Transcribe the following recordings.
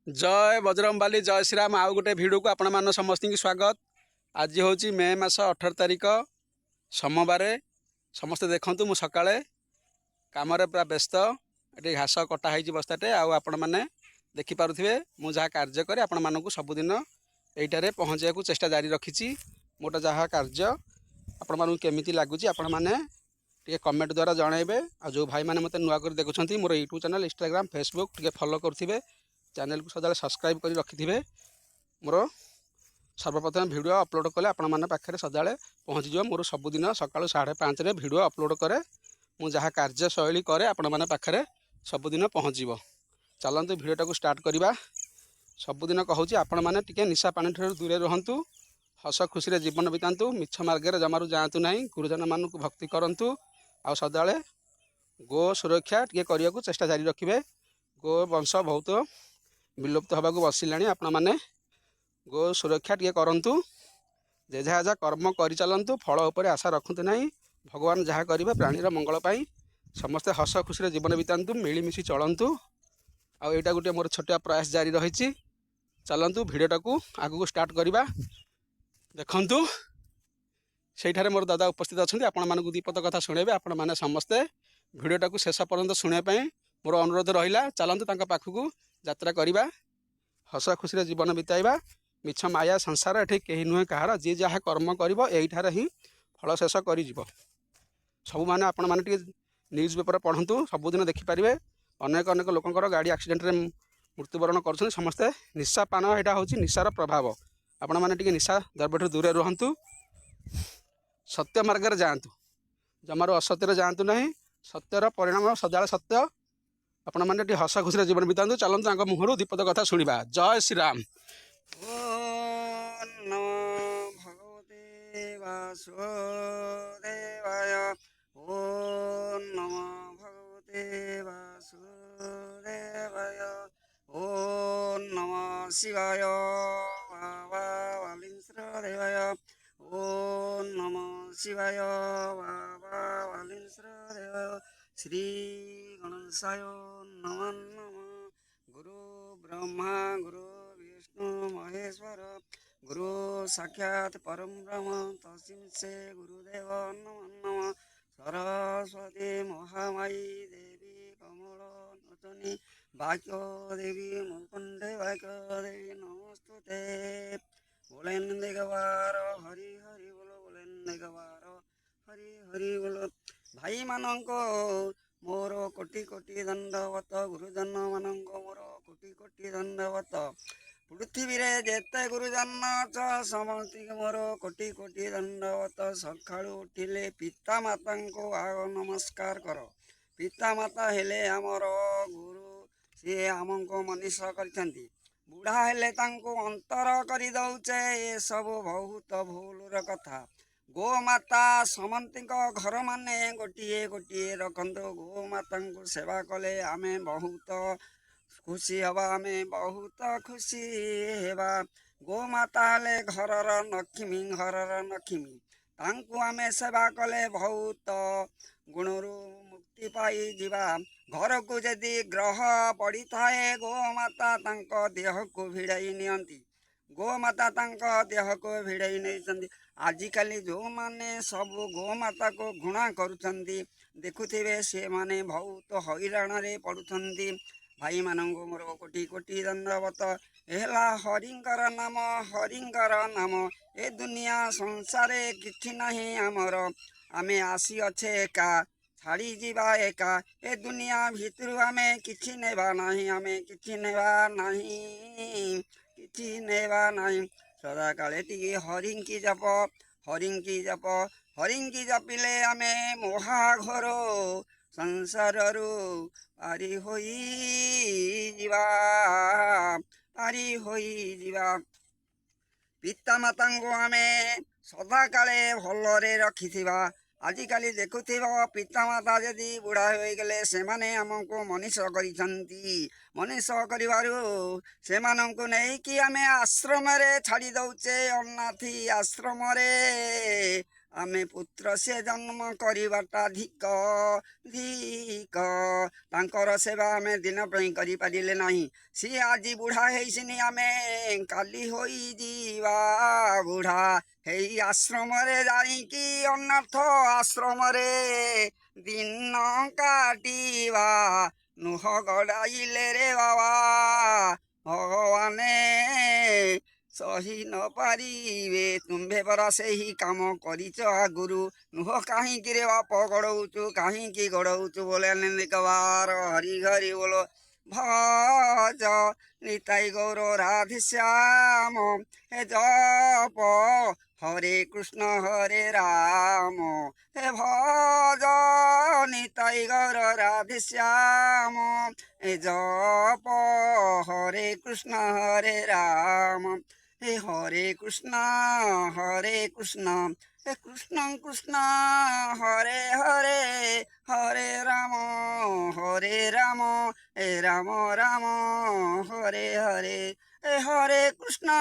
जय बजरंगबाली जय श्रीराम आउ गोटे भिडियो को आपण मान समस्त की स्वागत। आज हूँ मे मास 18 तारिख सोमवार। समस्ते देखु मु सका कम पूरा व्यस्त ये घास कटा हो बस्ताटे आपण मैंने देखिपे मुझे जहाँ कार्य करे आपण मानक सबुदिन यहीटार पहुँचा चेष्टा जारी रखी। मोटा जहाँ कार्य आपण मानक केमी लगुच आपण मैंने टे कमेंट द्वारा जनइबे। आ जो भाई मैंने मत नुआ कर देखुं मोर यूट्यूब चैनल इंस्टाग्राम फेसबुक टे फॉलो करेंगे चैनल को सदा सब्सक्राइब कर रखिथे। मोर सर्वप्रथम वीडियो अपलोड कले आपण मैंने पाखे सदा पहुँचीज। मोर सबुदिन सका 5:30 वीडियो अपलोड करे मु जहाँ कार्यशैली करे आपण मैंने पाखे सबुदिन पहुँचब। चलते वीडियोटा को स्टार्ट करवा। सबुदिन कहूँ आपण मैंने टिके निशा पानी ठार दूरे रुहतु, हस खुशी जीवन बितातु, मिछ मार्गे जमारू जातु ना, गुरुजन मानक भक्ति करूँ आ सदा गो सुरक्षा टे करने को चेष्टा जारी रखिए। गो वंश बहुत विलुप्त होगा बसला आपण मैंने गो सुरक्षा टे करूँ। जे जहाँ जहाँ कर्म कर चलतु फल उपर आशा रखते ना, भगवान जहाँ करेंगे प्राणीर मंगल पाई समस्ते हस खुशी जीवन बितातु, मिलमिशि चलतु। आईटा गोटे मोर छोटिया प्रयास जारी रही। चलतु भिडटा को आगू स्टार्ट करवा। देखु से मोर दादा उपस्थित अच्छा आपण मानक दीपद कथा शुणेबे। आपण मैंने समस्ते भिडटा को शेष पर्यंत शुणापी मोर अनुरोध रहा। चलतु पाखक यात्रा करवा, हस खुशी जीवन बिताइबा। मिछ माया संसार ये कहीं नुहे कहार, जी जहाँ कर्म कर ही फल शेष कर सब मैंने आपण मैंने न्यूज पेपर पढ़ु सबुदिन देखिपारे। अनेक अनेक लोकंर गाड़ी एक्सीडेंट रे मृत्युवरण कर समस्ते निशा पान यहाँ हूँ निशार प्रभाव। आपण मैंने निशा द्रव्य दूरे रुहतु, सत्य मार्ग जातु, जमार असत्य जातु ना, सत्यर परिणाम सदा सत्य। आपण मैंने हस खुशी जीवन बितातु। चलतु मुहर दीपद कथा शुणा। जय श्रीराम। ओम नमो भगवते वासुदेवाय। ओम नमो भगवते वासुदेवाय। ओम नमो शिवाय बाबा वालीश्वरदेवाय। ओम नमो शिवाय बाबा वालीश्वरदेवाय। श्री गणेशाय नमो नमः। गुरु ब्रह्मा गुरु विष्णु महेश्वर गुरु साक्षात परम ब्रह्म तस्मै से गुरुदेव नमो नमः। सरस्वती महामाई देवी कमल नचनी वाक्य देवी मुकुंडे वाक्य देवी नमस्तुते। बोलेन देगवार हरि हरि बोलो, बोलेन देगवार हरि हरि बोलो। भाई मानंको मोर कोटि कोटि दंडवत, गुरुजन मानंको मोर कोटि कोटि दंडवत। पृथ्वी रे जेते गुरुजन च समस्ती मोर कोटि कोटि दंडवत। सकाळू उठिले पिता माता को आग नमस्कार कर। पिता माता हेले आमर गुरु, सी आमको मनीष करछंती। बुढ़ा हेले तांको अंतर करि दउचे, ए सब बहुत भूलर कथा। गोमाता समंती घर माने गोटे गोटे रखत। गोमाता को सेवा कले आमे बहुत खुशी हवा, आमे बहुत खुशी हेबा। गोमाता हेले घरर लक्ष्मी, घरर लक्ष्मी। तांको आमे सेवा कले बहुत गुणरू मुक्ति पाई जीवा। घर को यदि ग्रह पड़ी थाए गोमाता तांको देह को भिड़ाई नियंती। गोमाता तांको देह को भिड़ाई नहीं। आजिकल जो माने सब गोमाता को घृणा करुछंती देखुथिबे, से माने बहुत हैरान रे पड़ुछंती। भाई मानंगो मोर कोटि कोटि दंडवत। एला हरिंकर नाम, हरिंकर नाम। ए दुनिया संसारे किछि नहीं आमर, आमे आसी अच्छे एका छाड़ी जीवा एका। ए दुनिया भितरु आमे किछि नेबा नहीं, आमे किछि नेबा नहीं, किछि नेबा नहीं। सदा काले टिके हरिंकी जप, हरिंकी जप, हरिंकी जपिले आमे महाघोर संसाररू पारी होई जीवा, पारी होई जीवा। पिता माता को आमे सदा काले भलरे रखिथिबा। आजिकल देखुथिब पिता माता यदि बुढ़ा हो गले से माने हमको मनीष करिसंती। मनीष करिवारु से मानंको नहीं कि आमे आश्रम रे छाड़ी दउचे, अनाथी आश्रम रे ଆମେ ପୁତ୍ର ସେ ଜନ୍ମ କରିବାଟା ଧିକ ଧିକ ତାଙ୍କର ସେବା ଆମେ ଦିନ ପାଇଁ କରିପାରିଲେ ନାହିଁ ସିଏ ଆଜି ବୁଢ଼ା ହେଇସିନି ଆମେ କାଲି ହୋଇଯିବା ବୁଢ଼ା ହେଇ ଆଶ୍ରମରେ ଯାଇକି ଅନାଥ ଆଶ୍ରମରେ ଦିନ କାଟିବା ନୁହ ଗଡ଼ାଇଲେ ରେ ବାବା ଭଗବାନେ ସହି ନ ପାରିବେ ତୁମ୍ଭେ ପରା ସେହି କାମ କରିଛ ଆଗୁରୁ ନୁହ କାହିଁକି ରେ ବାପ ଗଡ଼ଉଛୁ କାହିଁକି ଗଡ଼ଉଛୁ ବୋଲେ ନିକବାର ହରି ହରି ବୋଲ ଭଜ ନିତାଇ ଗୌର ରାଧେ ଶ୍ୟାମ ହେ ଜପ ହରେ କୃଷ୍ଣ ହରେ ରାମ ହେ ଭଜ ନିତାଇ ଗୌର ରାଧେ ଶ୍ୟାମ ହେ ଜପ ହରେ କୃଷ୍ଣ ହରେ ରାମ हे हरे कृष्णा हे कृष्ण कृष्ण हरे हरे हरे राम हे राम राम हरे हरे हरे कृष्ण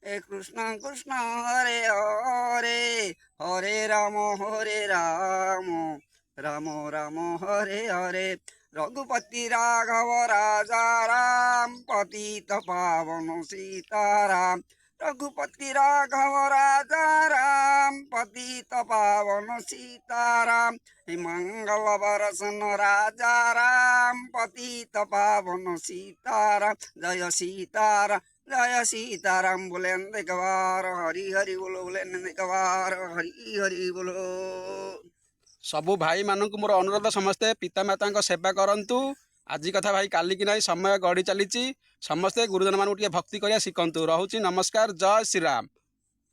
हे कृष्ण कृष्ण हरे हरे हरे राम राम राम हरे हरे रघुपति राघव राजा राम पतित पावन सीताराम रघुपति राघव राजा राम पतित पावन सीताराम मंगल बरसन राजा राम पतित पावन सीताराम जय सीताराम बोले एक बार हरि हरि बोलो बोले एक बार हरि हरि बोलो ସବୁ ଭାଇମାନଙ୍କୁ ମୋର ଅନୁରୋଧ ସମସ୍ତେ ପିତାମାତାଙ୍କ ସେବା କରନ୍ତୁ ଆଜି କଥା ଭାଇ କାଲି କି ନାହିଁ ସମୟ ଗଡ଼ି ଚାଲିଛି ସମସ୍ତେ ଗୁରୁଜନମାନଙ୍କୁ ଟିକେ ଭକ୍ତି କରିବା ଶିଖନ୍ତୁ ରହୁଛି ନମସ୍କାର ଜୟ ଶ୍ରୀରାମ।